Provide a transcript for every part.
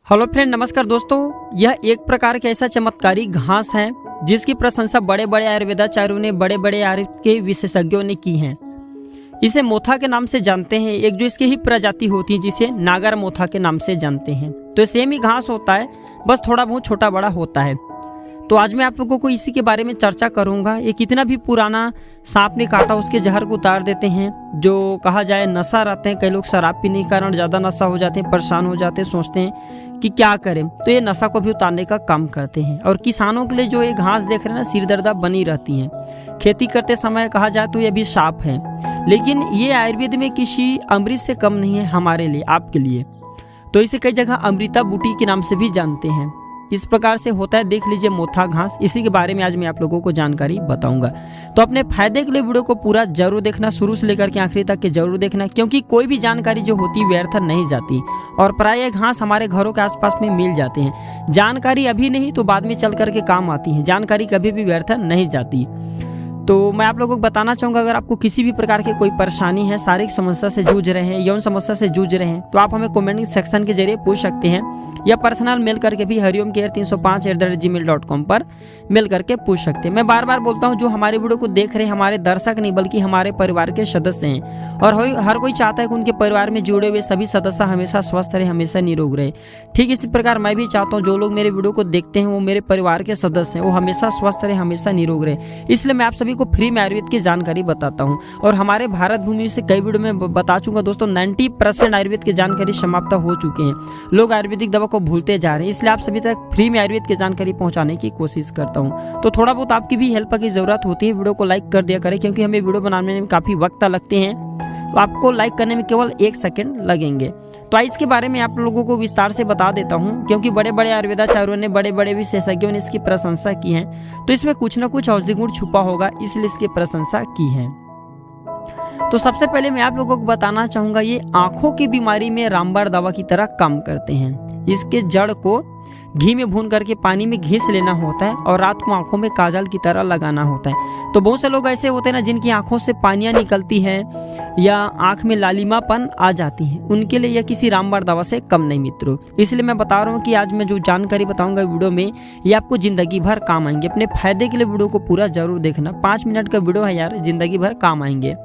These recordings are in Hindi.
हेलो फ्रेंड, नमस्कार दोस्तों। यह एक प्रकार के ऐसा चमत्कारी घास है जिसकी प्रशंसा बड़े बड़े आयुर्वेदाचार्यों ने, बड़े बड़े आयुर्वेद के विशेषज्ञों ने की है। इसे मोथा के नाम से जानते हैं। एक जो इसकी ही प्रजाति होती है जिसे नागर मोथा के नाम से जानते हैं। तो सेम ही घास होता है, बस थोड़ा बहुत छोटा बड़ा होता है। तो आज मैं आप लोगों को इसी के बारे में चर्चा करूंगा। ये कितना भी पुराना सांप ने काटा उसके जहर को उतार देते हैं। जो कहा जाए नशा रहते हैं, कई लोग शराब पीने के कारण ज़्यादा नशा हो जाते हैं, परेशान हो जाते हैं, सोचते हैं कि क्या करें, तो ये नशा को भी उतारने का काम करते हैं। और किसानों के लिए जो ये घास देख रहे हैं ना, सिरदर्दा बनी रहती हैं। खेती करते समय कहा जाए तो ये भी साफ है, लेकिन ये आयुर्वेद में किसी अमृत से कम नहीं है हमारे लिए, आपके लिए। तो इसे कई जगह अमृता बूटी के नाम से भी जानते हैं। इस प्रकार से होता है, देख लीजिए मोथा घास। इसी के बारे में आज मैं आप लोगों को जानकारी बताऊंगा। तो अपने फायदे के लिए वीडियो को पूरा जरूर देखना, शुरू से लेकर के आखिरी तक के जरूर देखना, क्योंकि कोई भी जानकारी जो होती है व्यर्थ नहीं जाती। और प्रायः घास हमारे घरों के आसपास में मिल जाते हैं। जानकारी अभी नहीं तो बाद में चल करके काम आती है। जानकारी कभी भी व्यर्थ नहीं जाती। तो मैं आप लोगों को बताना चाहूँगा, अगर आपको किसी भी प्रकार की कोई परेशानी है, शारीरिक समस्या से जूझ रहे हैं, यौन समस्या से जूझ रहे हैं, तो आप हमें कमेंट सेक्शन के जरिए पूछ सकते हैं, या पर्सनल मेल करके भी hariomkr305@gmail.com पर मेल करके पूछ सकते हैं। मैं बार बार बोलता हूँ, जो हमारे वीडियो को देख रहे हैं हमारे दर्शक नहीं बल्कि हमारे परिवार के सदस्य हैं। और हर कोई चाहता है कि उनके परिवार में जुड़े हुए सभी सदस्य हमेशा स्वस्थ रहे, हमेशा निरोग रहे। ठीक इसी प्रकार मैं भी चाहता हूँ जो लोग मेरे वीडियो को देखते हैं वो मेरे परिवार के सदस्य हैं, वो हमेशा स्वस्थ रहे, हमेशा निरोग रहे। इसलिए मैं आप सभी को फ्री में आयुर्वेद की जानकारी बताता हूं। और हमारे भारत भूमि से कई वीडियो में बता चुका दोस्तों, 90% आयुर्वेद की जानकारी समाप्त हो चुके हैं। लोग आयुर्वेदिक दवा को भूलते जा रहे हैं, इसलिए आप सभी तक फ्री में आयुर्वेद की जानकारी पहुंचाने की कोशिश करता हूं। तो थोड़ा बहुत आपकी भी हेल्प की जरूरत होती है, वीडियो को लाइक कर दिया करें, क्योंकि हमें वीडियो बनाने में काफी वक्त लगते हैं। तो आपको लाइक करने में केवल 1 सेकंड लगेंगे। तो इसके बारे में आप लोगों को विस्तार से बता देता हूं, क्योंकि बड़े बड़े आयुर्वेदाचार्यों ने, बड़े बड़े विशेषज्ञों ने इसकी प्रशंसा की है। तो इसमें कुछ न कुछ औषधि गुण छुपा होगा, इसलिए इसकी प्रशंसा की है। तो सबसे पहले मैं आप लोगों को बताना चाहूंगा, ये आंखों की बीमारी में रामबाण दवा की तरह काम करते हैं। इसके जड़ को घी में भून करके पानी में घिस लेना होता है और रात को आंखों में काजल की तरह लगाना होता है। तो बहुत से लोग ऐसे होते हैं ना, जिनकी आंखों से पानियां निकलती हैं या आंख में लालिमापन आ जाती है, उनके लिए यह किसी रामबाण दवा से कम नहीं मित्रों। इसलिए मैं बता रहा हूँ कि आज मैं जो जानकारी बताऊंगा वीडियो में, ये आपको जिंदगी भर काम आएंगे। अपने फायदे के लिए वीडियो को पूरा जरूर देखना। 5 मिनट का वीडियो है यार, जिंदगी भर काम आएंगे।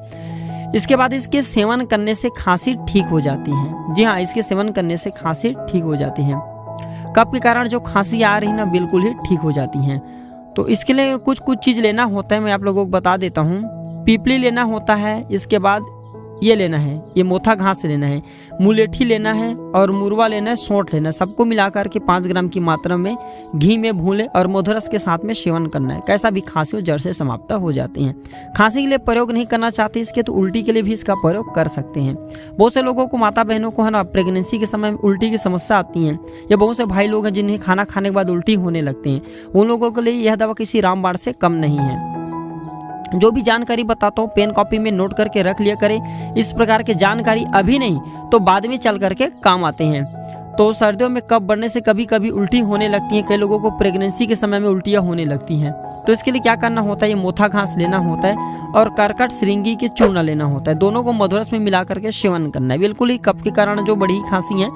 इसके बाद इसके सेवन करने से खांसी ठीक हो जाती है। जी हाँ, इसके सेवन करने से खांसी ठीक हो जाती है। कफ के कारण जो खांसी आ रही ना, बिल्कुल ही ठीक हो जाती हैं। तो इसके लिए कुछ चीज़ लेना होता है, मैं आप लोगों को बता देता हूँ। पीपली लेना होता है, इसके बाद ये लेना है, ये मोथा घास लेना है, मुलेठी लेना है और मुरवा लेना है, सौंठ लेना है। सबको मिलाकर के 5 ग्राम की मात्रा में घी में भूले और मधुरस के साथ में सेवन करना है। कैसा भी खांसी हो, जड़ से समाप्त हो जाते हैं। खांसी के लिए प्रयोग नहीं करना चाहते इसके, तो उल्टी के लिए भी इसका प्रयोग कर सकते हैं। बहुत से लोगों को, माता बहनों को है ना, प्रेगनेंसी के समय उल्टी की समस्या आती है, या बहुत से भाई लोग हैं जिन्हें खाना खाने के बाद उल्टी होने लगते हैं, उन लोगों के लिए यह दवा किसी रामबाण से कम नहीं है। जो भी जानकारी बताता हूँ पेन कॉपी में नोट करके रख लिया करें। इस प्रकार के जानकारी अभी नहीं तो बाद में चल करके काम आते हैं। तो सर्दियों में कफ बढ़ने से कभी कभी उल्टी होने लगती है। कई लोगों को प्रेगनेंसी के समय में उल्टियाँ होने लगती हैं। तो इसके लिए क्या करना होता है, ये मोथा घास लेना होता है और करकट श्रृंगी के चूर्ण लेना होता है। दोनों को मधुरस में मिला करके सेवन करना है। बिल्कुल ही कफ के कारण जो बड़ी खांसी है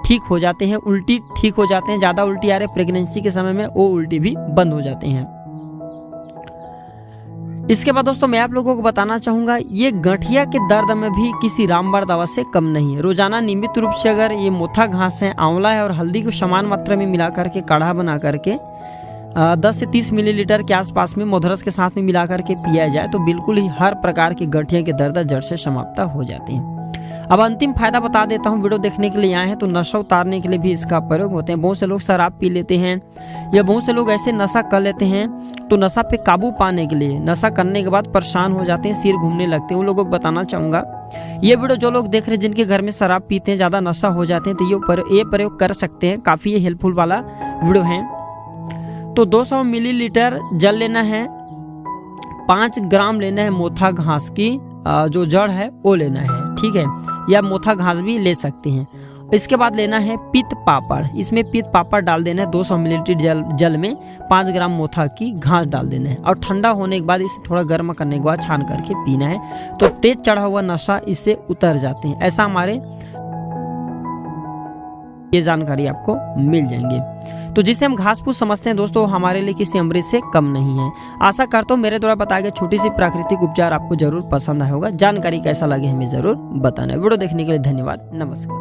ठीक हो जाते हैं, उल्टी ठीक हो जाते हैं। ज़्यादा उल्टी आ रहे प्रेगनेंसी के समय में, वो उल्टी भी बंद हो जाते हैं। इसके बाद दोस्तों मैं आप लोगों को बताना चाहूँगा, ये गठिया के दर्द में भी किसी रामबाण दवा से कम नहीं है। रोजाना नियमित रूप से अगर ये मोथा घास है, आंवला है और हल्दी को समान मात्रा में मिला करके काढ़ा बना करके 10 से 30 मिलीलीटर के आसपास में मधुरस के साथ में मिला करके पिया जाए, तो बिल्कुल ही हर प्रकार की गठिया के दर्द जड़ से समाप्त हो जाते हैं। अब अंतिम फायदा बता देता हूँ। वीडियो देखने के लिए आए हैं तो नशा उतारने के लिए भी इसका प्रयोग होते हैं। बहुत से लोग शराब पी लेते हैं, या बहुत से लोग ऐसे नशा कर लेते हैं, तो नशा पे काबू पाने के लिए, नशा करने के बाद परेशान हो जाते हैं, सिर घूमने लगते हैं, उन लोगों को बताना चाहूँगा, ये वीडियो जो लोग देख रहे हैं जिनके घर में शराब पीते हैं, ज़्यादा नशा हो जाते हैं, तो ये प्रयोग कर सकते हैं। काफ़ी हेल्पफुल वाला वीडियो है। तो 200 मिलीलीटर जल लेना है, 5 ग्राम लेना है मोथा घास की जो जड़ है वो लेना है, ठीक है, या मोथा घास भी ले सकते हैं। इसके बाद लेना है पित्त पापड़। इसमें पित्त पापड़ डाल देना है 200 मिलीलीटर जल में 5 ग्राम मोथा की घास डाल देना है, और ठंडा होने के बाद इसे थोड़ा गर्म करने के बाद छान करके पीना है। तो तेज चढ़ा हुआ नशा इससे उतर जाते हैं। ऐसा हमारे ये जानकारी आपको मिल जाएंगी। तो जिसे हम घास फूस समझते हैं दोस्तों, हमारे लिए किसी अमृत से कम नहीं है। आशा करता हूँ मेरे द्वारा बताए गए छोटी सी प्राकृतिक उपचार आपको जरूर पसंद आया होगा। जानकारी कैसा लगे हमें जरूर बताना। वीडियो देखने के लिए धन्यवाद। नमस्कार।